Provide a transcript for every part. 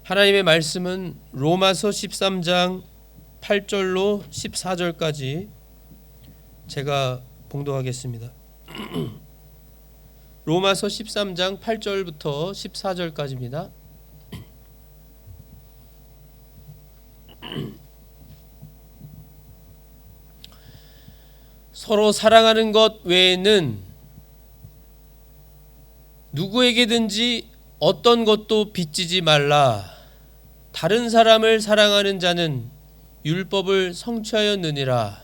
하나님의 말씀은 로마서 13장 8절로 14절까지 제가 봉독하겠습니다. 로마서 13장 8절부터 14절까지입니다. 서로 사랑하는 것 외에는 누구에게든지 어떤 것도 빚지지 말라. 다른 사람을 사랑하는 자는 율법을 성취하였느니라.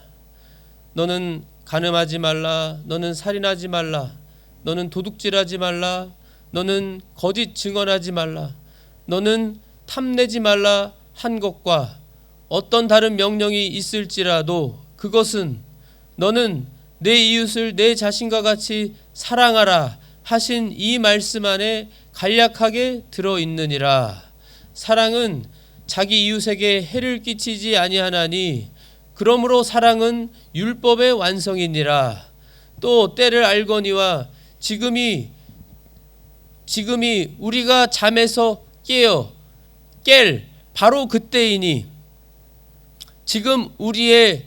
너는 간음하지 말라. 너는 살인하지 말라. 너는 도둑질하지 말라. 너는 거짓 증언하지 말라. 너는 탐내지 말라 한 것과 어떤 다른 명령이 있을지라도 그것은 너는 내 이웃을 내 자신과 같이 사랑하라 하신 이 말씀 안에 간략하게 들어있느니라. 사랑은 자기 이웃에게 해를 끼치지 아니하나니 그러므로 사랑은 율법의 완성이니라. 또 때를 알거니와 지금이 우리가 잠에서 깰 바로 그때이니 지금 우리의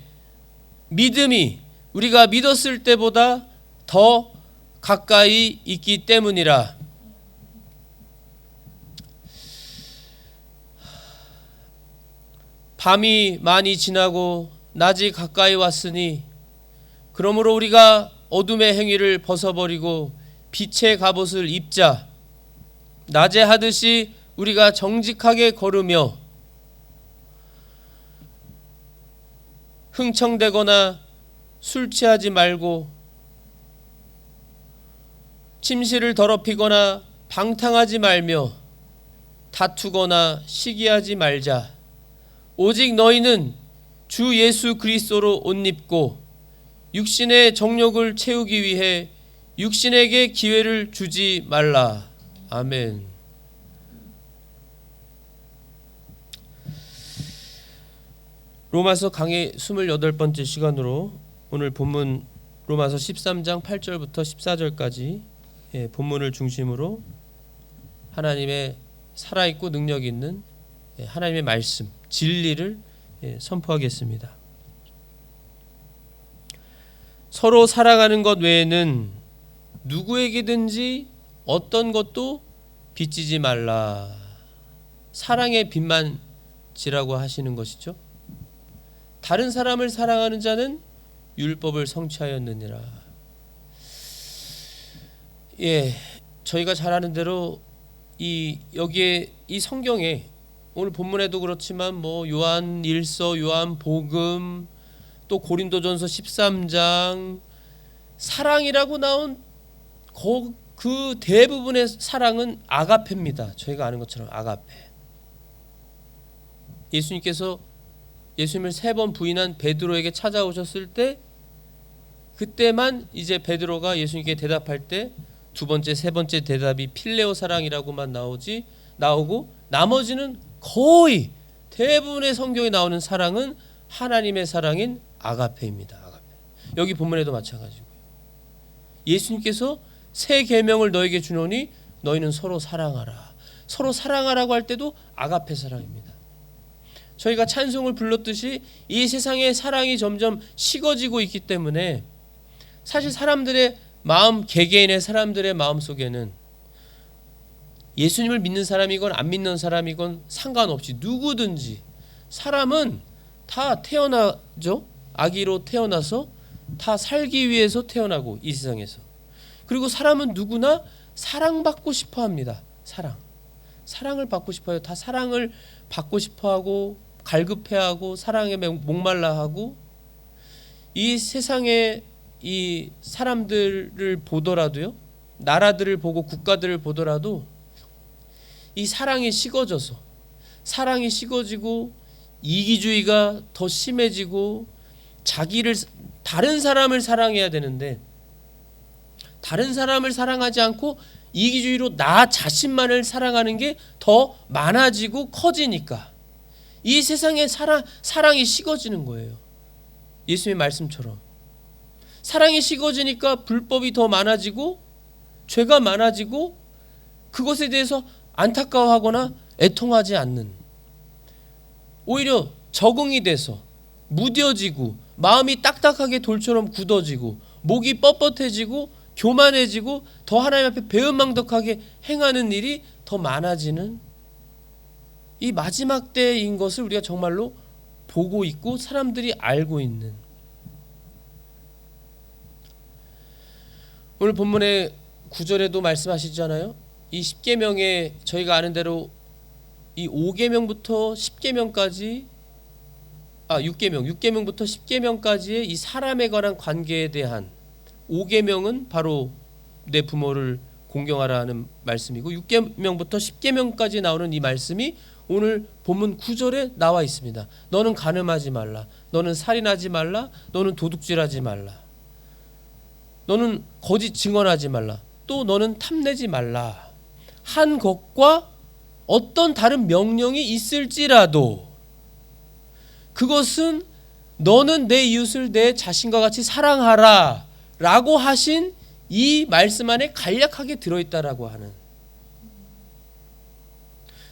믿음이 우리가 믿었을 때보다 더 가까이 있기 때문이라. 밤이 많이 지나고 낮이 가까이 왔으니 그러므로 우리가 어둠의 행위를 벗어버리고 빛의 갑옷을 입자. 낮에 하듯이 우리가 정직하게 걸으며 흥청대거나 술 취하지 말고 침실을 더럽히거나 방탕하지 말며 다투거나 시기하지 말자. 오직 너희는 주 예수 그리스도로 옷 입고 육신의 정욕을 채우기 위해 육신에게 기회를 주지 말라. 아멘. 로마서 강의 28번째 시간으로 오늘 본문 로마서 13장 8절부터 14절까지 본문을 중심으로 하나님의 살아있고 능력 있는 하나님의 말씀, 진리를 선포하겠습니다. 서로 사랑하는 것 외에는 누구에게든지 어떤 것도 빚지지 말라. 사랑의 빚만 지라고 하시는 것이죠. 다른 사람을 사랑하는 자는 율법을 성취하였느니라. 저희가 잘 아는 대로 여기에 이 성경에 오늘 본문에도 그렇지만 요한 1서, 요한 복음, 또 고린도전서 13장 사랑이라고 나온 그 대부분의 사랑은 아가페입니다. 저희가 아는 것처럼 아가페. 예수님께서 예수님을 3번 부인한 베드로에게 찾아오셨을 때 그때만 이제 베드로가 예수님께 대답할 때 두 번째, 세 번째 대답이 필레오 사랑이라고만 나오고 나머지는 거의 대부분의 성경에 나오는 사랑은 하나님의 사랑인 아가페입니다. 아가페. 여기 본문에도 마찬가지고요. 예수님께서 새 계명을 너에게 주노니 너희는 서로 사랑하라. 서로 사랑하라고 할 때도 아가페 사랑입니다. 저희가 찬송을 불렀듯이 이 세상의 사랑이 점점 식어지고 있기 때문에 사실 사람들의 마음, 개개인의 사람들의 마음 속에는 예수님을 믿는 사람이건 안 믿는 사람이건 상관없이 누구든지 사람은 다 태어나죠. 아기로 태어나서 다 살기 위해서 태어나고 이 세상에서. 그리고 사람은 누구나 사랑받고 싶어 합니다. 사랑을 받고 싶어요. 다 사랑을 받고 싶어하고 갈급해하고 사랑에 목말라하고 이 사람의 이 사람들을 보더라도요, 나라들을 보고 국가들을 보더라도 이 사랑이 식어져서 사랑이 식어지고 이기주의가 더 심해지고 다른 사람을 사랑해야 되는데 다른 사람을 사랑하지 않고 이기주의로 나 자신만을 사랑하는 게 더 많아지고 커지니까 이 세상의 사랑이 식어지는 거예요. 예수님의 말씀처럼 사랑이 식어지니까 불법이 더 많아지고 죄가 많아지고 그것에 대해서 안타까워하거나 애통하지 않는, 오히려 적응이 돼서 무뎌지고 마음이 딱딱하게 돌처럼 굳어지고 목이 뻣뻣해지고 교만해지고 더 하나님 앞에 배은망덕하게 행하는 일이 더 많아지는 이 마지막 때인 것을 우리가 정말로 보고 있고 사람들이 알고 있는, 오늘 본문의 9절에도 말씀하시잖아요. 이 10계명에 저희가 아는 대로 이 5계명부터 10계명까지 6계명부터 10계명까지의 이 사람에 관한 관계에 대한 5계명은 바로 내 부모를 공경하라는 말씀이고 6계명부터 10계명까지 나오는 이 말씀이 오늘 본문 9절에 나와 있습니다. 너는 간음하지 말라. 너는 살인하지 말라. 너는 도둑질하지 말라. 너는 거짓 증언하지 말라. 또 너는 탐내지 말라. 한 것과 어떤 다른 명령이 있을지라도 그것은 너는 내 이웃을 내 자신과 같이 사랑하라 라고 하신 이 말씀 안에 간략하게 들어있다라고 하는,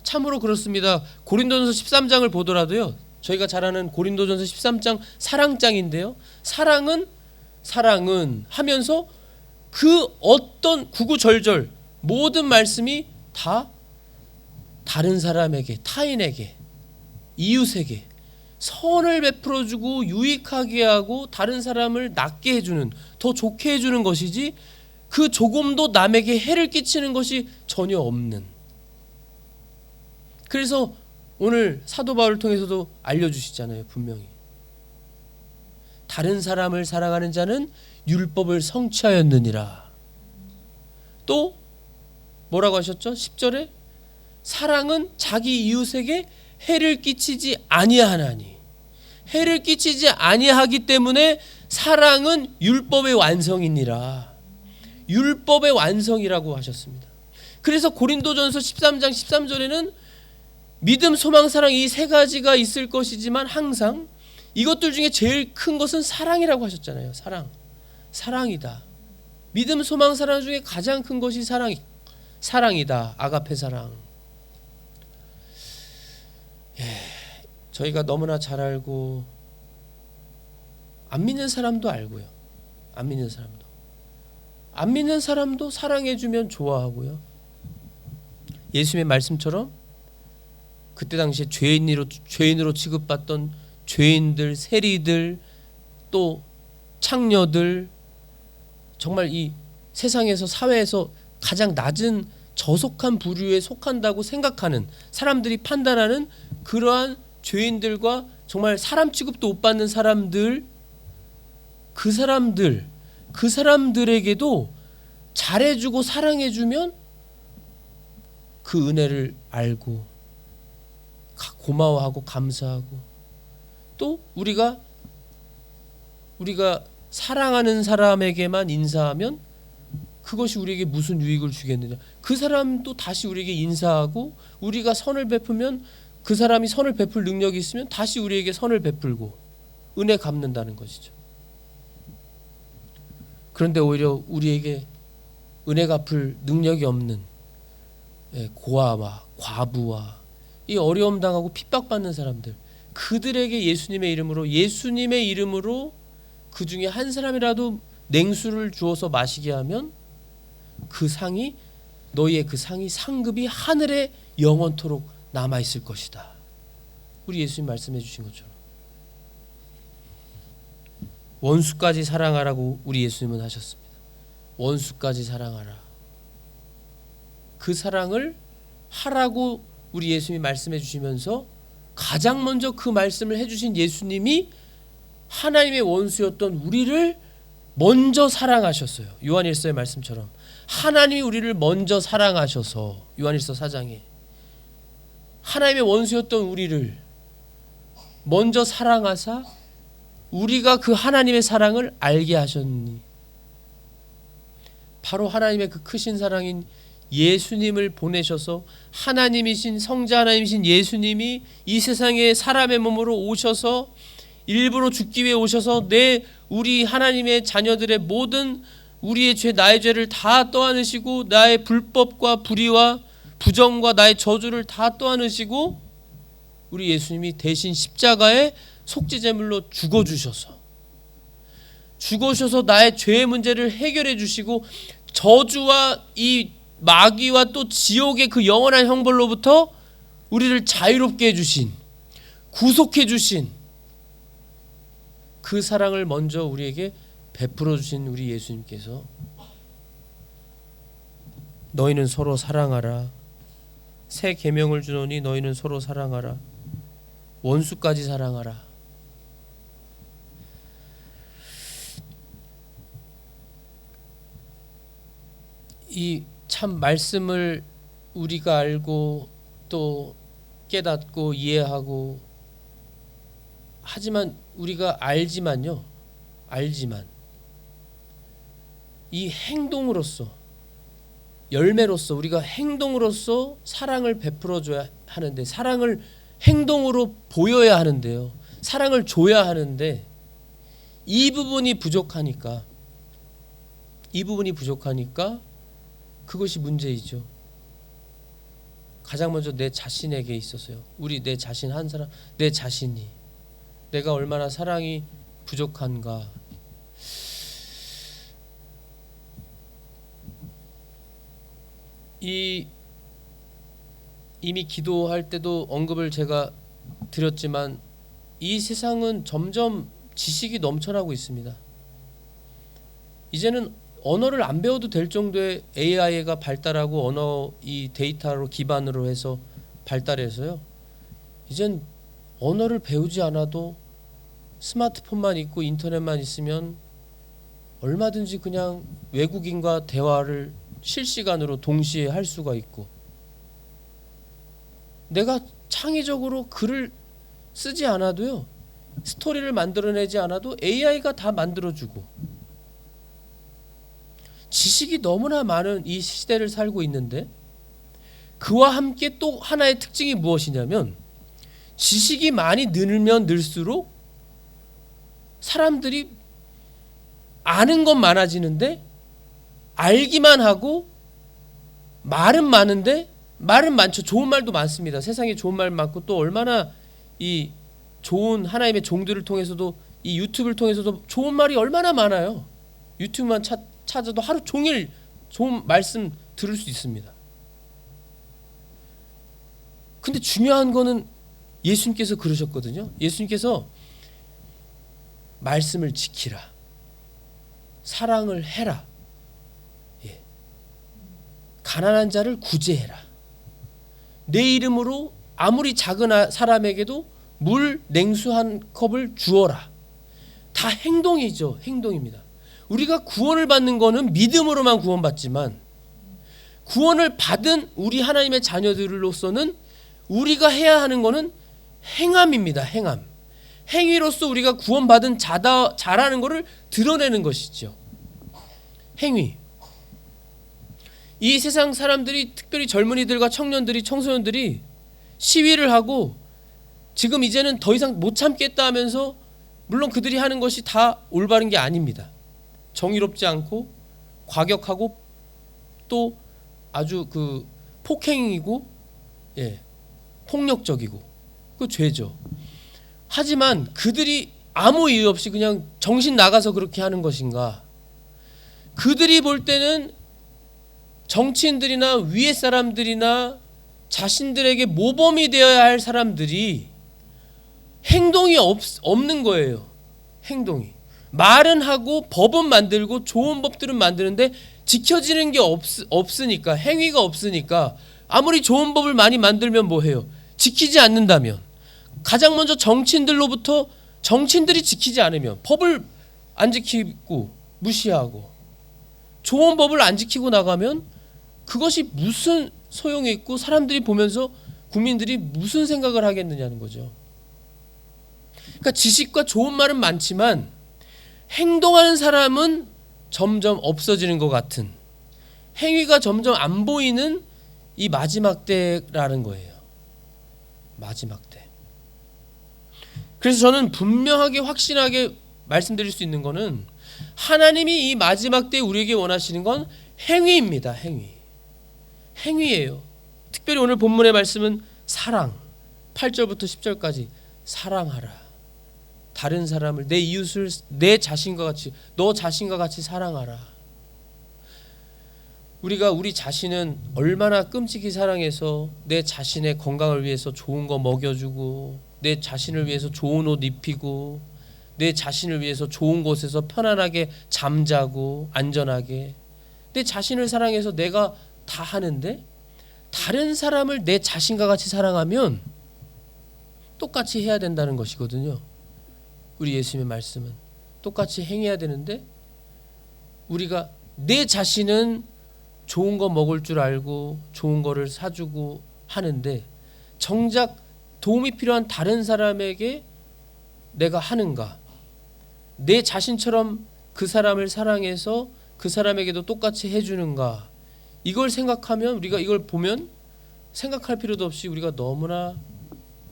참으로 그렇습니다. 고린도전서 13장을 보더라도요, 저희가 잘 아는 고린도전서 13장 사랑장인데요, 사랑은 하면서 그 어떤 구구절절 모든 말씀이 다 다른 사람에게, 타인에게, 이웃에게 선을 베풀어주고 유익하게 하고 다른 사람을 낫게 해주는, 더 좋게 해주는 것이지 그 조금도 남에게 해를 끼치는 것이 전혀 없는. 그래서 오늘 사도 바울을 통해서도 알려주시잖아요. 분명히 다른 사람을 사랑하는 자는 율법을 성취하였느니라. 또 뭐라고 하셨죠? 10절에 사랑은 자기 이웃에게 해를 끼치지 아니하나니, 해를 끼치지 아니하기 때문에 사랑은 율법의 완성이니라. 율법의 완성이라고 하셨습니다. 그래서 고린도전서 13장 13절에는 믿음, 소망, 사랑 이 세 가지가 있을 것이지만 항상 이것들 중에 제일 큰 것은 사랑이라고 하셨잖아요. 사랑이다. 믿음, 소망, 사랑 중에 가장 큰 것이 사랑이다. 아가페 사랑. 저희가 너무나 잘 알고 안 믿는 사람도 알고요. 안 믿는 사람도 사랑해주면 좋아하고요. 예수님의 말씀처럼 그때 당시에 죄인으로 취급받던 죄인들, 세리들, 또 창녀들, 정말 이 세상에서, 사회에서 가장 낮은 저속한 부류에 속한다고 생각하는 사람들이 판단하는 그러한 죄인들과 정말 사람 취급도 못 받는 사람들, 그 사람들에게도 잘해주고 사랑해주면 그 은혜를 알고 고마워하고 감사하고, 또 우리가 사랑하는 사람에게만 인사하면 그것이 우리에게 무슨 유익을 주겠느냐. 그 사람도 다시 우리에게 인사하고, 우리가 선을 베푸면 그 사람이 선을 베풀 능력이 있으면 다시 우리에게 선을 베풀고 은혜 갚는다는 것이죠. 그런데 오히려 우리에게 은혜 갚을 능력이 없는 고아와 과부와 이 어려움 당하고 핍박받는 사람들, 그들에게 예수님의 이름으로 그 중에 한 사람이라도 냉수를 주어서 마시게 하면 너희의 그 상이 상급이 하늘에 영원토록 남아있을 것이다. 우리 예수님 말씀해 주신 것처럼 원수까지 사랑하라고 우리 예수님은 하셨습니다. 원수까지 사랑하라. 그 사랑을 하라고 우리 예수님이 말씀해 주시면서 가장 먼저 그 말씀을 해주신 예수님이 하나님의 원수였던 우리를 먼저 사랑하셨어요. 요한일서의 말씀처럼 하나님이 우리를 먼저 사랑하셔서, 요한일서 4장에 하나님의 원수였던 우리를 먼저 사랑하사 우리가 그 하나님의 사랑을 알게 하셨니. 바로 하나님의 그 크신 사랑인 예수님을 보내셔서 하나님이신, 성자 하나님이신 예수님이 이 세상에 사람의 몸으로 오셔서 일부러 죽기 위해 오셔서 우리 하나님의 자녀들의 모든 우리의 죄, 나의 죄를 다 떠안으시고 나의 불법과 불의와 부정과 나의 저주를 다 떠안으시고 우리 예수님이 대신 십자가에 속죄제물로 죽어주셔서 나의 죄의 문제를 해결해 주시고 저주와 이 마귀와 또 지옥의 그 영원한 형벌로부터 우리를 자유롭게 해주신, 구속해 주신 그 사랑을 먼저 우리에게 베풀어 주신 우리 예수님께서 너희는 서로 사랑하라. 새 계명을 주노니 너희는 서로 사랑하라. 원수까지 사랑하라. 이 참 말씀을 우리가 알고 또 깨닫고 이해하고 하지만 우리가 알지만 이 행동으로서 열매로서 우리가 행동으로서 사랑을 베풀어 줘야 하는데, 사랑을 행동으로 보여야 하는데요, 사랑을 줘야 하는데 이 부분이 부족하니까 그것이 문제이죠. 가장 먼저 내 자신에게 있어서요. 내 자신 한 사람, 내 자신이 내가 얼마나 사랑이 부족한가. 이미 기도할 때도 언급을 제가 드렸지만 이 세상은 점점 지식이 넘쳐나고 있습니다. 이제는 언어를 안 배워도 될 정도의 AI가 발달하고 언어 이 데이터로 기반으로 해서 발달해서요. 이젠 언어를 배우지 않아도 스마트폰만 있고 인터넷만 있으면 얼마든지 그냥 외국인과 대화를 실시간으로 동시에 할 수가 있고, 내가 창의적으로 글을 쓰지 않아도요, 스토리를 만들어내지 않아도 AI가 다 만들어주고, 지식이 너무나 많은 이 시대를 살고 있는데 그와 함께 또 하나의 특징이 무엇이냐면, 지식이 많이 늘면 늘수록 사람들이 아는 건 많아지는데 알기만 하고 말은 많은데 말은 많죠. 좋은 말도 많습니다. 세상에 좋은 말 많고 또 얼마나 이 좋은 하나님의 종들을 통해서도 이 유튜브를 통해서도 좋은 말이 얼마나 많아요. 유튜브만 찾아도 하루 종일 좋은 말씀 들을 수 있습니다. 근데 중요한 거는 예수님께서 그러셨거든요. 예수님께서 말씀을 지키라, 사랑을 해라, 가난한 자를 구제해라, 내 이름으로 아무리 작은 사람에게도 물 냉수 한 컵을 주어라. 다 행동이죠. 행동입니다. 우리가 구원을 받는 거는 믿음으로만 구원받지만 구원을 받은 우리 하나님의 자녀들로서는 우리가 해야 하는 거는 행함입니다. 행함. 행위로서 우리가 구원받은 자라는 것을 드러내는 것이죠. 행위. 이 세상 사람들이, 특별히 젊은이들과 청년들이, 청소년들이 시위를 하고 지금 이제는 더 이상 못 참겠다 하면서, 물론 그들이 하는 것이 다 올바른 게 아닙니다. 정의롭지 않고 과격하고 또 아주 그 폭행이고 폭력적이고 그 죄죠. 하지만 그들이 아무 이유 없이 그냥 정신 나가서 그렇게 하는 것인가? 그들이 볼 때는 정치인들이나 위에 사람들이나 자신들에게 모범이 되어야 할 사람들이 행동이 없는 거예요. 행동이. 말은 하고 법은 만들고 좋은 법들은 만드는데 지켜지는 게 없으니까, 행위가 없으니까 아무리 좋은 법을 많이 만들면 뭐해요? 지키지 않는다면, 가장 먼저 정치인들로부터, 정치인들이 지키지 않으면, 법을 안 지키고 무시하고 좋은 법을 안 지키고 나가면 그것이 무슨 소용이 있고 사람들이 보면서 국민들이 무슨 생각을 하겠느냐는 거죠. 그러니까 지식과 좋은 말은 많지만 행동하는 사람은 점점 없어지는 것 같은, 행위가 점점 안 보이는 이 마지막 때라는 거예요. 마지막 때. 그래서 저는 분명하게 확신하게 말씀드릴 수 있는 거는, 하나님이 이 마지막 때 우리에게 원하시는 건 행위입니다. 행위예요. 특별히 오늘 본문의 말씀은 사랑, 8절부터 10절까지 사랑하라. 다른 사람을, 내 이웃을 내 자신과 같이, 너 자신과 같이 사랑하라. 우리가 우리 자신은 얼마나 끔찍이 사랑해서 내 자신의 건강을 위해서 좋은 거 먹여주고, 내 자신을 위해서 좋은 옷 입히고, 내 자신을 위해서 좋은 곳에서 편안하게 잠자고 안전하게, 내 자신을 사랑해서 내가 다 하는데, 다른 사람을 내 자신과 같이 사랑하면 똑같이 해야 된다는 것이거든요. 우리 예수님의 말씀은 똑같이 행해야 되는데, 우리가 내 자신은 좋은 거 먹을 줄 알고 좋은 거를 사주고 하는데, 정작 도움이 필요한 다른 사람에게 내가 하는가? 내 자신처럼 그 사람을 사랑해서 그 사람에게도 똑같이 해주는가? 이걸 생각하면, 우리가 이걸 보면 생각할 필요도 없이 우리가 너무나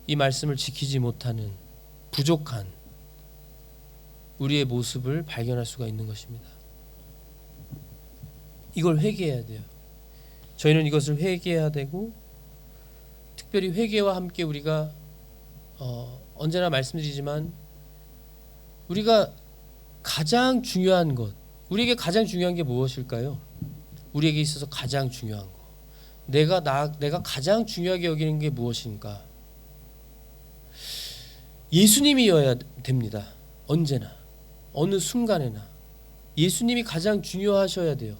이 말씀을 지키지 못하는 부족한 우리의 모습을 발견할 수가 있는 것입니다. 이걸 회개해야 돼요. 저희는 이것을 회개해야 되고, 특별히 회개와 함께 우리가 언제나 말씀드리지만, 우리가 가장 중요한 것, 우리에게 가장 중요한 게 무엇일까요? 우리에게 있어서 가장 중요한 것, 내가 가장 중요하게 여기는 게 무엇인가? 예수님이어야 됩니다. 언제나, 어느 순간에나 예수님이 가장 중요하셔야 돼요.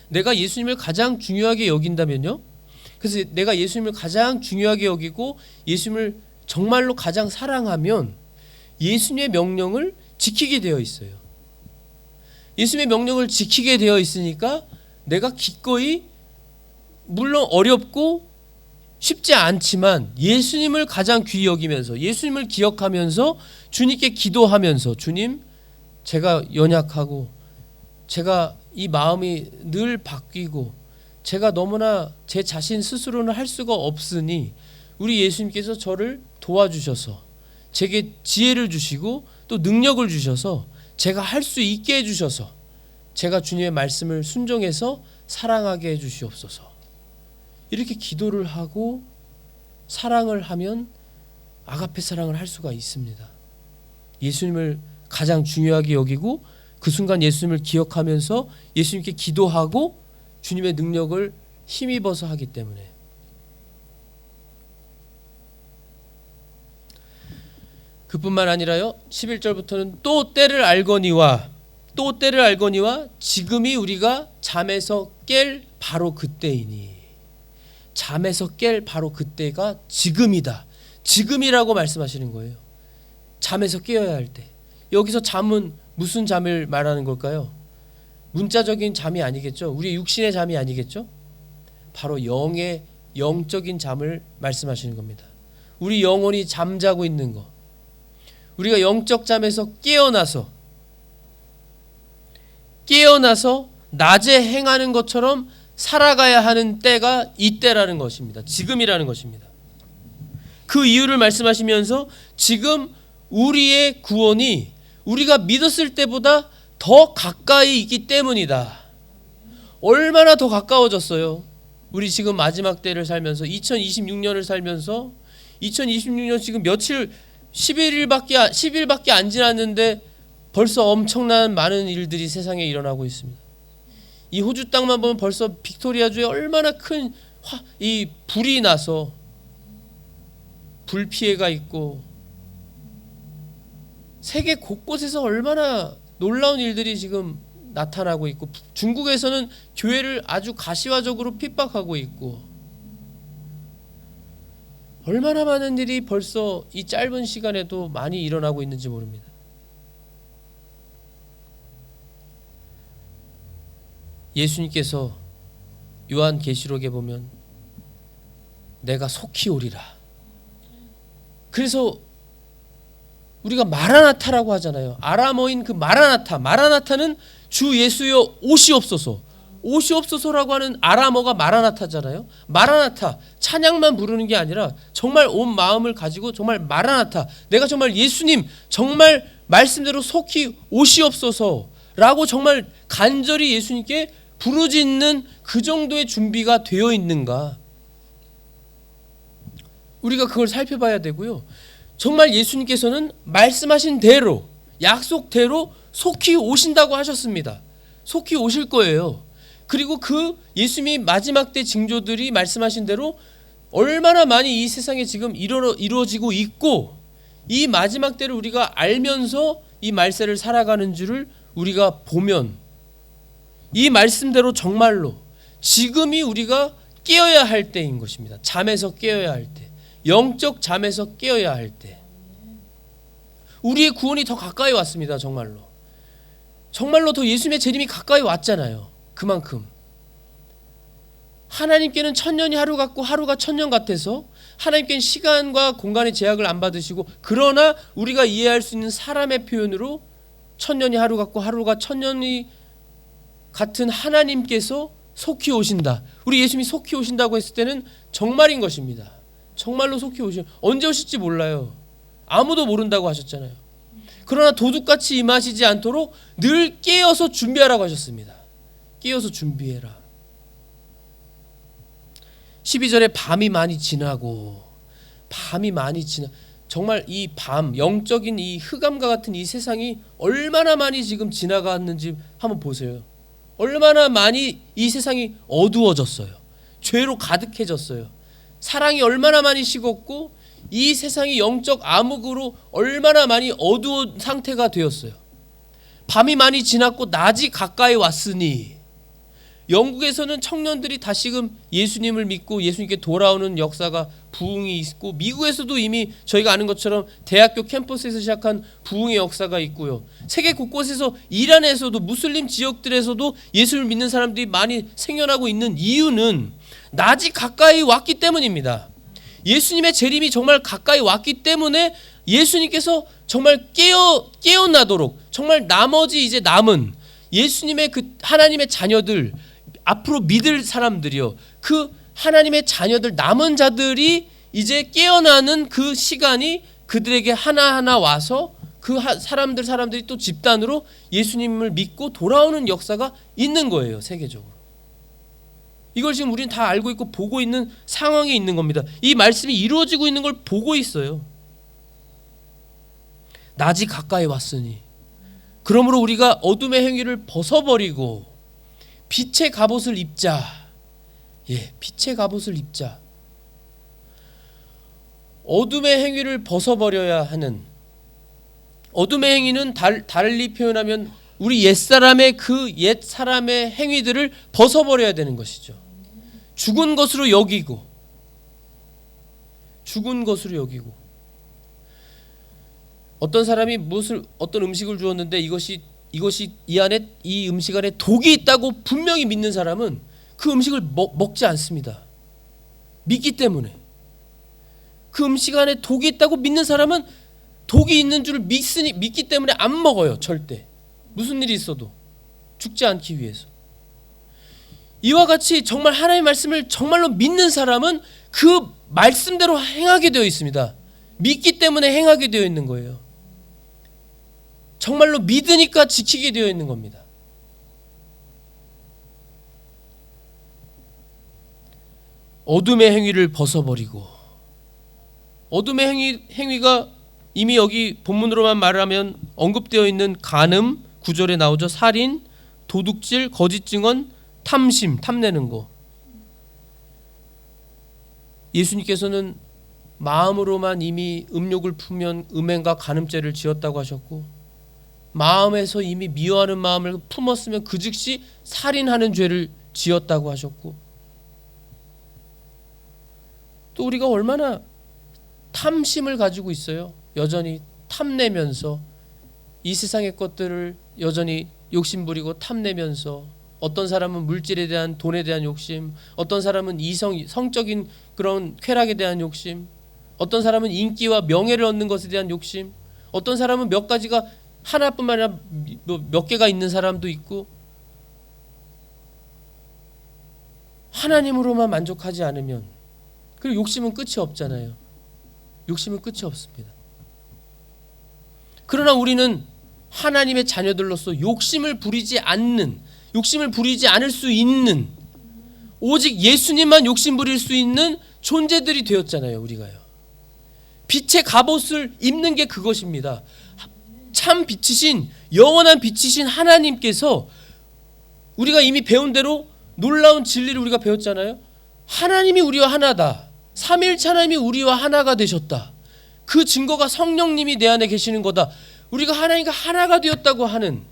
내가 예수님을 가장 중요하게 여긴다면요, 그래서 내가 예수님을 가장 중요하게 여기고 예수님을 정말로 가장 사랑하면 예수님의 명령을 지키게 되어 있어요. 예수님의 명령을 지키게 되어 있으니까 내가 기꺼이, 물론 어렵고 쉽지 않지만 예수님을 가장 귀히 여기면서, 예수님을 기억하면서 주님께 기도하면서, 주님, 제가 연약하고 제가 이 마음이 늘 바뀌고 제가 너무나 제 자신 스스로는 할 수가 없으니 우리 예수님께서 저를 도와주셔서 제게 지혜를 주시고 또 능력을 주셔서 제가 할 수 있게 해주셔서 제가 주님의 말씀을 순종해서 사랑하게 해주시옵소서. 이렇게 기도를 하고 사랑을 하면 아가페 사랑을 할 수가 있습니다. 예수님을 가장 중요하게 여기고 그 순간 예수님을 기억하면서 예수님께 기도하고 주님의 능력을 힘입어서 하기 때문에. 그뿐만 아니라요, 11절부터는 또 때를 알거니와 지금이 우리가 잠에서 깰 바로 그때이니. 잠에서 깰 바로 그때가 지금이다. 지금이라고 말씀하시는 거예요. 잠에서 깨어야 할 때. 여기서 잠은 무슨 잠을 말하는 걸까요? 문자적인 잠이 아니겠죠. 우리의 육신의 잠이 아니겠죠. 바로 영적인 잠을 말씀하시는 겁니다. 우리 영혼이 잠자고 있는 것, 우리가 영적 잠에서 깨어나서 낮에 행하는 것처럼 살아가야 하는 때가 이때라는 것입니다. 지금이라는 것입니다. 그 이유를 말씀하시면서 지금 우리의 구원이 우리가 믿었을 때보다 더 가까이 있기 때문이다. 얼마나 더 가까워졌어요. 우리 지금 마지막 때를 살면서 2026년을 살면서 2026년 지금 며칠 10일밖에 안 지났는데 벌써 엄청난 많은 일들이 세상에 일어나고 있습니다. 이 호주 땅만 보면 벌써 빅토리아주에 얼마나 큰 이 불이 나서 불 피해가 있고, 세계 곳곳에서 얼마나 놀라운 일들이 지금 나타나고 있고, 중국에서는 교회를 아주 가시화적으로 핍박하고 있고, 얼마나 많은 일이 벌써 이 짧은 시간에도 많이 일어나고 있는지 모릅니다. 예수님께서 요한계시록에 보면 내가 속히 오리라. 그래서 우리가 마라나타라고 하잖아요. 아람어인 그 마라나타는 주 예수여 오시옵소서라고 하는 아람어가 마라나타잖아요. 마라나타, 찬양만 부르는 게 아니라 정말 온 마음을 가지고 정말 마라나타, 내가 정말 예수님 정말 말씀대로 속히 오시옵소서라고 정말 간절히 예수님께 부르짖는 그 정도의 준비가 되어 있는가? 우리가 그걸 살펴봐야 되고요. 정말 예수님께서는 말씀하신 대로, 약속대로 속히 오신다고 하셨습니다. 속히 오실 거예요. 그리고 그 예수님이 마지막 때 징조들이 말씀하신 대로 얼마나 많이 이 세상에 지금 이루어지고 있고, 이 마지막 때를 우리가 알면서 이 말세를 살아가는 줄을 우리가 보면, 이 말씀대로 정말로 지금이 우리가 깨어야 할 때인 것입니다. 잠에서 깨어야 할 때, 영적 잠에서 깨어야 할 때, 우리의 구원이 더 가까이 왔습니다. 정말로 더 예수님의 재림이 가까이 왔잖아요. 그만큼 하나님께는 천년이 하루 같고 하루가 천년 같아서 하나님께는 시간과 공간의 제약을 안 받으시고, 그러나 우리가 이해할 수 있는 사람의 표현으로 천년이 하루 같고 하루가 천년이 같은 하나님께서 속히 오신다. 우리 예수님이 속히 오신다고 했을 때는 정말인 것입니다. 정말로 속히 언제 오실지 몰라요. 아무도 모른다고 하셨잖아요. 그러나 도둑같이 임하시지 않도록 늘 깨어서 준비하라고 하셨습니다. 깨어서 준비해라. 12절에 밤이 많이 지나고, 정말 이 밤, 영적인 이 흑암과 같은 이 세상이 얼마나 많이 지금 지나갔는지 한번 보세요. 얼마나 많이 이 세상이 어두워졌어요. 죄로 가득해졌어요. 사랑이 얼마나 많이 식었고, 이 세상이 영적 암흑으로 얼마나 많이 어두운 상태가 되었어요. 밤이 많이 지났고 낮이 가까이 왔으니, 영국에서는 청년들이 다시금 예수님을 믿고 예수님께 돌아오는 역사가 부흥이 있고, 미국에서도 이미 저희가 아는 것처럼 대학교 캠퍼스에서 시작한 부흥의 역사가 있고요. 세계 곳곳에서, 이란에서도, 무슬림 지역들에서도 예수를 믿는 사람들이 많이 생겨나고 있는 이유는 낮이 가까이 왔기 때문입니다. 예수님의 재림이 정말 가까이 왔기 때문에 예수님께서 정말 깨어나도록, 정말 나머지 이제 남은 예수님의 그 하나님의 자녀들, 앞으로 믿을 사람들이요, 그 하나님의 자녀들, 남은 자들이 이제 깨어나는 그 시간이 그들에게 하나하나 와서 그 사람들이 또 집단으로 예수님을 믿고 돌아오는 역사가 있는 거예요. 세계적으로. 이걸 지금 우리는 다 알고 있고 보고 있는 상황에 있는 겁니다. 이 말씀이 이루어지고 있는 걸 보고 있어요. 낮이 가까이 왔으니, 그러므로 우리가 어둠의 행위를 벗어버리고 빛의 갑옷을 입자. 빛의 갑옷을 입자. 어둠의 행위를 벗어버려야 하는, 어둠의 행위는 달리 표현하면 우리 옛사람의 그 옛사람의 행위들을 벗어버려야 되는 것이죠. 죽은 것으로 여기고, 어떤 사람이 어떤 음식을 주었는데 이것이 이 음식 안에 독이 있다고 분명히 믿는 사람은 그 음식을 먹지 않습니다. 믿기 때문에. 그 음식 안에 독이 있다고 믿는 사람은 독이 있는 줄 믿기 때문에 안 먹어요. 절대. 무슨 일이 있어도 죽지 않기 위해서. 이와 같이 정말 하나님의 말씀을 정말로 믿는 사람은 그 말씀대로 행하게 되어 있습니다. 믿기 때문에 행하게 되어 있는 거예요. 정말로 믿으니까 지키게 되어 있는 겁니다. 어둠의 행위를 벗어버리고, 어둠의 행위가 이미 여기 본문으로만 말하면 언급되어 있는 간음, 9절에 나오죠. 살인, 도둑질, 거짓 증언, 탐심, 탐내는 거. 예수님께서는 마음으로만 이미 음욕을 품으면 음행과 간음죄를 지었다고 하셨고, 마음에서 이미 미워하는 마음을 품었으면 그 즉시 살인하는 죄를 지었다고 하셨고, 또 우리가 얼마나 탐심을 가지고 있어요. 여전히 탐내면서 이 세상의 것들을 여전히 욕심부리고 탐내면서, 어떤 사람은 물질에 대한, 돈에 대한 욕심, 어떤 사람은 성적인 그런 쾌락에 대한 욕심, 어떤 사람은 인기와 명예를 얻는 것에 대한 욕심, 어떤 사람은 몇 가지가 하나뿐만 아니라 몇 개가 있는 사람도 있고, 하나님으로만 만족하지 않으면, 그리고 욕심은 끝이 없잖아요. 욕심은 끝이 없습니다. 그러나 우리는 하나님의 자녀들로서 욕심을 부리지 않는, 욕심을 부리지 않을 수 있는, 오직 예수님만 욕심 부릴 수 있는 존재들이 되었잖아요. 우리가요. 빛의 갑옷을 입는 게 그것입니다. 참 빛이신, 영원한 빛이신 하나님께서, 우리가 이미 배운 대로 놀라운 진리를 우리가 배웠잖아요. 하나님이 우리와 하나다. 삼위일체 하나님이 우리와 하나가 되셨다. 그 증거가 성령님이 내 안에 계시는 거다. 우리가 하나님과 하나가 되었다고 하는,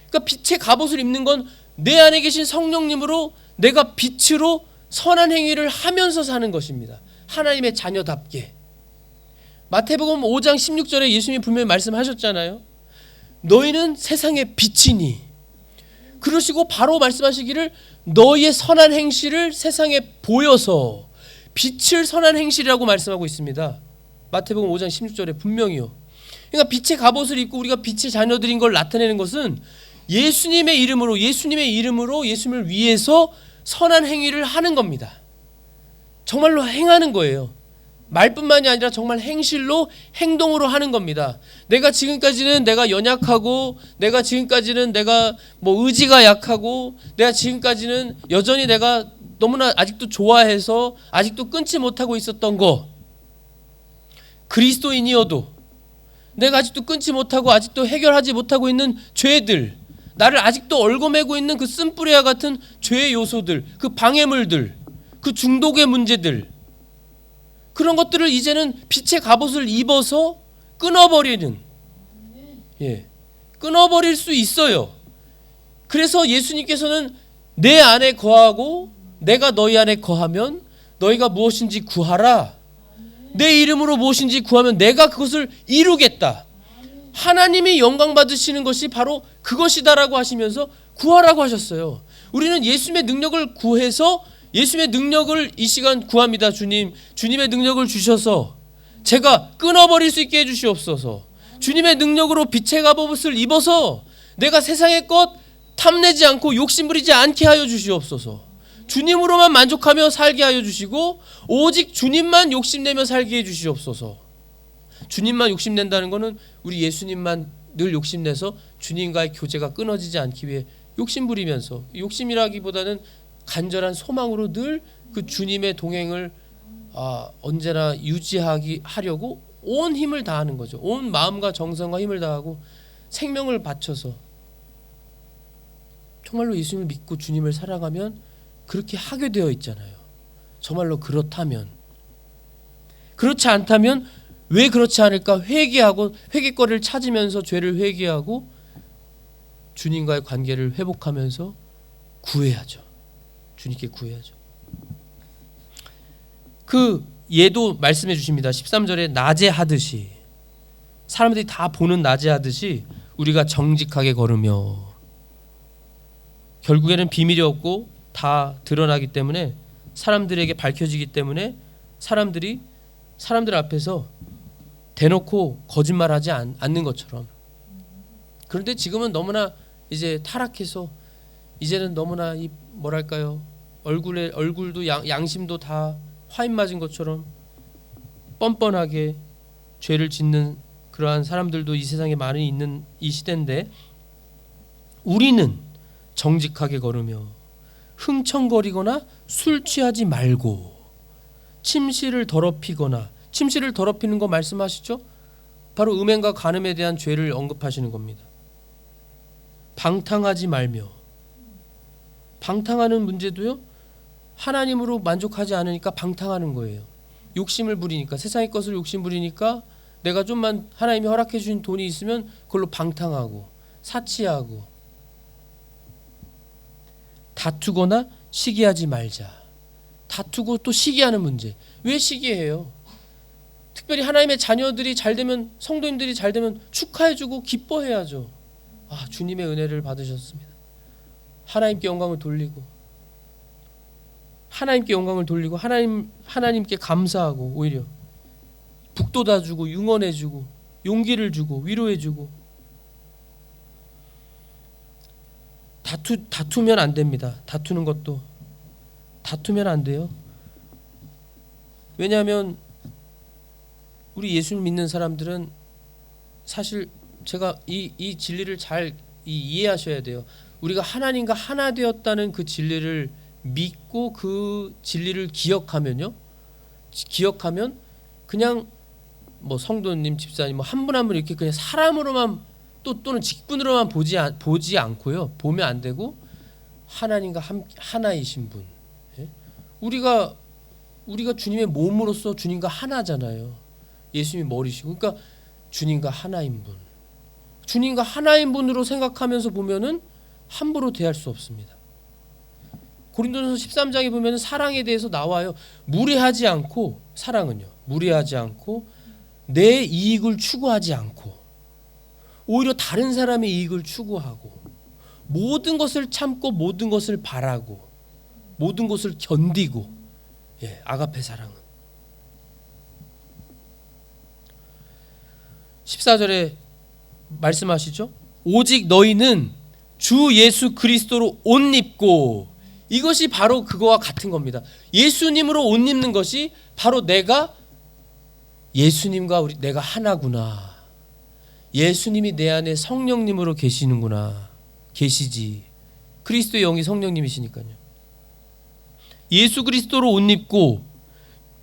그러니까 빛의 갑옷을 입는 건 내 안에 계신 성령님으로 내가 빛으로 선한 행위를 하면서 사는 것입니다. 하나님의 자녀답게. 마태복음 5장 16절에 예수님이 분명히 말씀하셨잖아요. 너희는 세상의 빛이니. 그러시고 바로 말씀하시기를 너희의 선한 행실을 세상에 보여서, 빛을 선한 행실이라고 말씀하고 있습니다. 마태복음 5장 16절에 분명히요. 그러니까 빛의 갑옷을 입고 우리가 빛의 자녀들인 걸 나타내는 것은 예수님의 이름으로 예수님을 위해서 선한 행위를 하는 겁니다. 정말로 행하는 거예요. 말뿐만이 아니라 정말 행실로, 행동으로 하는 겁니다. 내가 지금까지는 내가 연약하고, 내가 지금까지는 내가 의지가 약하고, 내가 지금까지는 여전히 내가 너무나 아직도 좋아해서 아직도 끊지 못하고 있었던 거, 그리스도인이어도 내가 아직도 끊지 못하고 아직도 해결하지 못하고 있는 죄들, 나를 아직도 얽어매고 있는 그 쓴뿌리와 같은 죄의 요소들, 그 방해물들, 그 중독의 문제들, 그런 것들을 이제는 빛의 갑옷을 입어서 끊어버리는, 끊어버릴 수 있어요. 그래서 예수님께서는 내 안에 거하고 내가 너희 안에 거하면 너희가 무엇인지 구하라. 내 이름으로 무엇인지 구하면 내가 그것을 이루겠다. 하나님이 영광 받으시는 것이 바로 그것이다라고 하시면서 구하라고 하셨어요. 우리는 예수님의 능력을 구해서, 예수님의 능력을 이 시간 구합니다. 주님의 능력을 주셔서 제가 끊어버릴 수 있게 해주시옵소서. 주님의 능력으로 빛의 갑옷을 입어서 내가 세상의 것 탐내지 않고 욕심부리지 않게 하여 주시옵소서. 주님으로만 만족하며 살게 하여 주시고 오직 주님만 욕심내며 살게 해 주시옵소서. 주님만 욕심낸다는 것은 우리 예수님만 늘 욕심내서 주님과의 교제가 끊어지지 않기 위해 욕심부리면서, 욕심이라기보다는 간절한 소망으로 늘 그 주님의 동행을 언제나 하려고 온 힘을 다하는 거죠. 온 마음과 정성과 힘을 다하고 생명을 바쳐서. 정말로 예수님을 믿고 주님을 사랑하면 그렇게 하게 되어 있잖아요. 정말로 그렇다면. 그렇지 않다면 왜 그렇지 않을까 회개하고, 회개거리를 찾으면서 죄를 회개하고 주님과의 관계를 회복하면서 구해야죠. 주님께 구해야죠. 그 예도 말씀해 주십니다. 13절에 낮에 하듯이, 사람들이 다 보는 낮에 하듯이 우리가 정직하게 걸으며. 결국에는 비밀이 없고 다 드러나기 때문에, 사람들에게 밝혀지기 때문에 사람들 앞에서 대놓고 거짓말하지 않는 것처럼. 그런데 지금은 너무나 이제 타락해서 이제는 너무나 이 얼굴도 양심도 다 화인 맞은 것처럼 뻔뻔하게 죄를 짓는 그러한 사람들도 이 세상에 많이 있는 이 시대인데, 우리는 정직하게 걸으며 흥청거리거나 술 취하지 말고 침실을 더럽히거나, 침실을 더럽히는 거 말씀하시죠? 바로 음행과 간음에 대한 죄를 언급하시는 겁니다. 방탕하지 말며. 방탕하는 문제도요, 하나님으로 만족하지 않으니까 방탕하는 거예요. 욕심을 부리니까, 세상의 것을 욕심 부리니까 내가 좀만 하나님이 허락해 주신 돈이 있으면 그걸로 방탕하고 사치하고. 다투거나 시기하지 말자. 다투고 또 시기하는 문제. 왜 시기해요? 특별히 하나님의 자녀들이 잘되면, 성도님들이 잘되면 축하해주고 기뻐해야죠. 주님의 은혜를 받으셨습니다. 하나님께 영광을 돌리고 하나님께 감사하고, 오히려 북돋아주고 응원해주고 용기를 주고 위로해주고. 다투면 안 됩니다. 다투면 안 돼요. 왜냐하면 우리 예수를 믿는 사람들은 사실, 제가 이 진리를 잘 이해하셔야 돼요. 우리가 하나님과 하나 되었다는 그 진리를 믿고 그 진리를 기억하면요. 기억하면 그냥 뭐 성도님, 집사님 뭐 한 분 한 분 이렇게 그냥 사람으로만 또는 직분으로만 보지 않고요. 보면 안 되고 하나님과 하나이신 분. 예? 우리가 주님의 몸으로서 주님과 하나잖아요. 예수님이 머리시고. 그러니까 주님과 하나인 분. 주님과 하나인 분으로 생각하면서 보면은 함부로 대할 수 없습니다. 고린도전서 13장에 보면 사랑에 대해서 나와요. 무례하지 않고, 사랑은요, 무례하지 않고 내 이익을 추구하지 않고 오히려 다른 사람의 이익을 추구하고 모든 것을 참고 모든 것을 바라고 모든 것을 견디고, 예, 아가페 사랑은 14절에 말씀하시죠. 오직 너희는 주 예수 그리스도로 옷 입고, 이것이 바로 그거와 같은 겁니다. 예수님으로 옷 입는 것이 바로 내가 예수님과 내가 하나구나. 예수님이 내 안에 성령님으로 계시는구나. 계시지. 그리스도의 영이 성령님이시니까요. 예수 그리스도로 옷 입고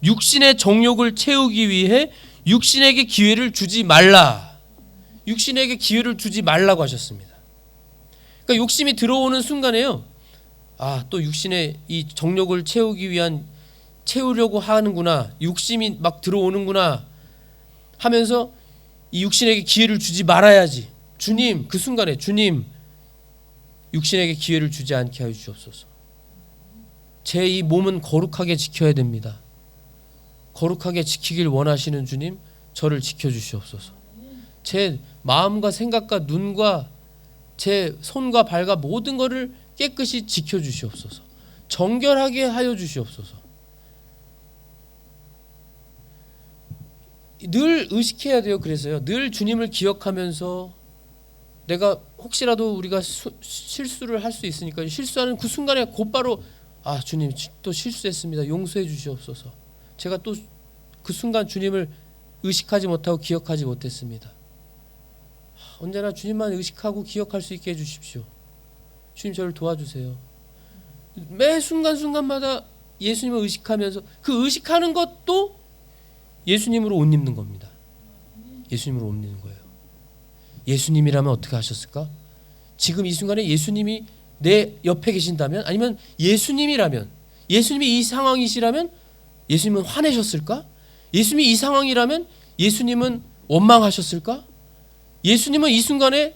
육신의 정욕을 채우기 위해 육신에게 기회를 주지 말라. 육신에게 기회를 주지 말라고 하셨습니다. 그러니까 욕심이 들어오는 순간에요. 또 육신의 이 정욕을 채우려고 하는구나. 욕심이 막 들어오는구나 하면서 이 육신에게 기회를 주지 말아야지. 주님, 그 순간에 주님, 육신에게 기회를 주지 않게 하여 주옵소서. 제 이 몸은 거룩하게 지켜야 됩니다. 거룩하게 지키길 원하시는 주님, 저를 지켜주시옵소서. 제 마음과 생각과 눈과 제 손과 발과 모든 것을 깨끗이 지켜주시옵소서. 정결하게 하여 주시옵소서. 늘 의식해야 돼요. 그래서요, 늘 주님을 기억하면서 내가 혹시라도 우리가 실수를 할 수 있으니까 실수하는 그 순간에 곧바로 주님 또 실수했습니다. 용서해 주시옵소서. 제가 또 그 순간 주님을 의식하지 못하고 기억하지 못했습니다. 언제나 주님만 의식하고 기억할 수 있게 해주십시오. 주님 저를 도와주세요. 매 순간순간마다 예수님을 의식하면서 그 의식하는 것도 예수님으로 옷 입는 겁니다. 예수님으로 옷 입는 거예요. 예수님이라면 어떻게 하셨을까? 지금 이 순간에 예수님이 내 옆에 계신다면, 아니면 예수님이라면, 예수님이 이 상황이시라면 예수님은 화내셨을까? 예수님이 이 상황이라면 예수님은 원망하셨을까? 예수님은 이 순간에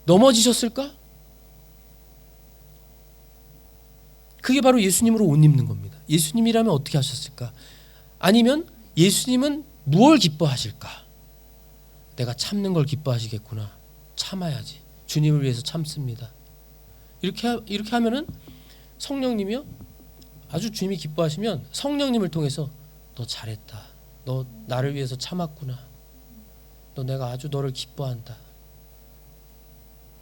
넘어지셨을까? 그게 바로 예수님으로 옷 입는 겁니다. 예수님이라면 어떻게 하셨을까? 아니면 예수님은 무엇을 기뻐하실까? 내가 참는 걸 기뻐하시겠구나. 참아야지. 주님을 위해서 참습니다. 이렇게 하면은 성령님이요, 아주 주님이 기뻐하시면 성령님을 통해서 너 잘했다. 너 나를 위해서 참았구나. 너 내가 아주 너를 기뻐한다.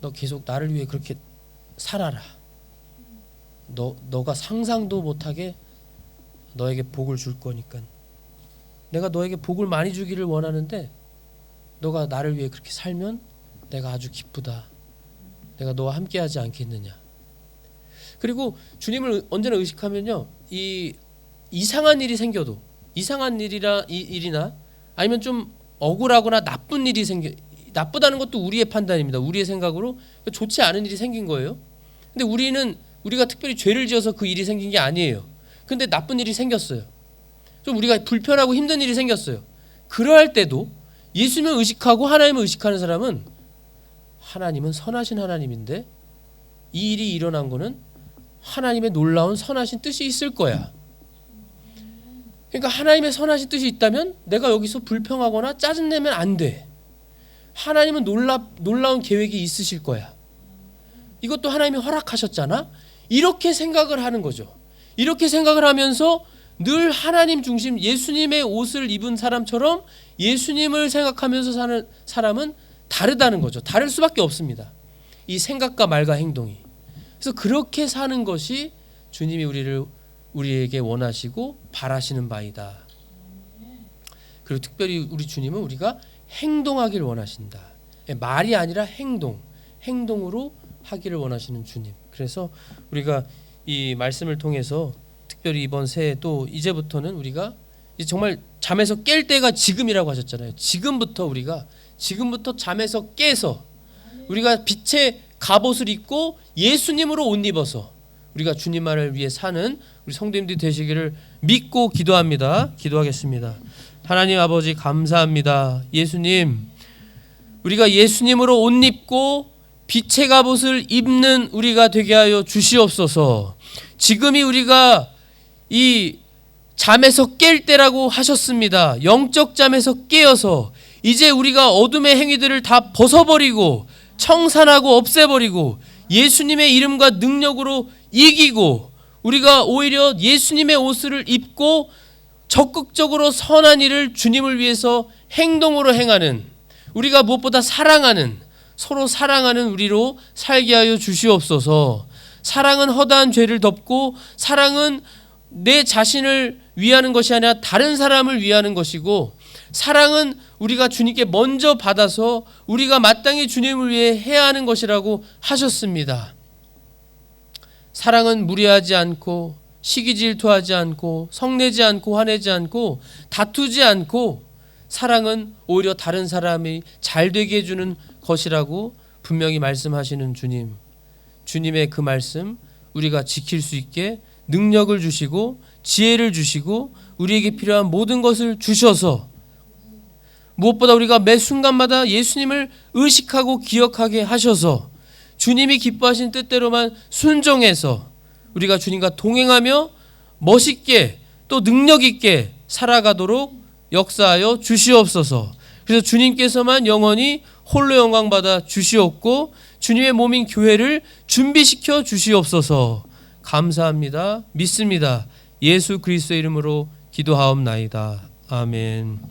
너 계속 나를 위해 그렇게 살아라. 너가 상상도 못하게 너에게 복을 줄 거니까. 내가 너에게 복을 많이 주기를 원하는데 너가 나를 위해 그렇게 살면 내가 아주 기쁘다. 내가 너와 함께하지 않겠느냐. 그리고 주님을 언제나 의식하면요, 이 이상한 일이 생겨도, 이상한 일이나 아니면 좀 억울하거나 나쁜 일이 나쁘다는 것도 우리의 판단입니다. 우리의 생각으로 좋지 않은 일이 생긴 거예요. 근데 우리가 특별히 죄를 지어서 그 일이 생긴 게 아니에요. 근데 나쁜 일이 생겼어요. 좀 우리가 불편하고 힘든 일이 생겼어요. 그러할 때도 예수님을 의식하고 하나님을 의식하는 사람은, 하나님은 선하신 하나님인데 이 일이 일어난 거는 하나님의 놀라운 선하신 뜻이 있을 거야. 그러니까 하나님의 선하신 뜻이 있다면 내가 여기서 불평하거나 짜증내면 안 돼. 하나님은 놀라운 계획이 있으실 거야. 이것도 하나님이 허락하셨잖아. 이렇게 생각을 하는 거죠. 이렇게 생각을 하면서 늘 하나님 중심, 예수님의 옷을 입은 사람처럼 예수님을 생각하면서 사는 사람은 다르다는 거죠. 다를 수밖에 없습니다. 이 생각과 말과 행동이. 그래서 그렇게 사는 것이 주님이 우리에게 원하시고 바라시는 바이다. 그리고 특별히 우리 주님은 우리가 행동하길 원하신다. 말이 아니라 행동으로 하기를 원하시는 주님. 그래서 우리가 이 말씀을 통해서 특별히 이번 새해 또 이제부터는 우리가 이제 정말 잠에서 깰 때가 지금이라고 하셨잖아요. 지금부터 잠에서 깨서 우리가 빛의 갑옷을 입고 예수님으로 옷 입어서 우리가 주님만을 위해 사는 우리 성도님들이 되시기를 믿고 기도합니다. 기도하겠습니다. 하나님 아버지 감사합니다. 예수님, 우리가 예수님으로 옷 입고 빛의 갑옷을 입는 우리가 되게 하여 주시옵소서. 지금이 우리가 이 잠에서 깰 때라고 하셨습니다. 영적 잠에서 깨어서 이제 우리가 어둠의 행위들을 다 벗어버리고 청산하고 없애버리고 예수님의 이름과 능력으로 이기고 우리가 오히려 예수님의 옷을 입고 적극적으로 선한 일을 주님을 위해서 행동으로 행하는, 우리가 무엇보다 사랑하는, 서로 사랑하는 우리로 살게 하여 주시옵소서. 사랑은 허다한 죄를 덮고 사랑은 내 자신을 위하는 것이 아니라 다른 사람을 위하는 것이고, 사랑은 우리가 주님께 먼저 받아서 우리가 마땅히 주님을 위해 해야 하는 것이라고 하셨습니다. 사랑은 무례하지 않고 시기 질투하지 않고 성내지 않고 화내지 않고 다투지 않고, 사랑은 오히려 다른 사람이 잘 되게 해주는 것이라고 분명히 말씀하시는 주님, 주님의 그 말씀 우리가 지킬 수 있게 능력을 주시고 지혜를 주시고 우리에게 필요한 모든 것을 주셔서 무엇보다 우리가 매 순간마다 예수님을 의식하고 기억하게 하셔서 주님이 기뻐하신 뜻대로만 순종해서 우리가 주님과 동행하며 멋있게 또 능력 있게 살아가도록 역사하여 주시옵소서. 그래서 주님께서만 영원히 홀로 영광받아 주시옵고 주님의 몸인 교회를 준비시켜 주시옵소서. 감사합니다. 믿습니다. 예수 그리스도의 이름으로 기도하옵나이다. 아멘.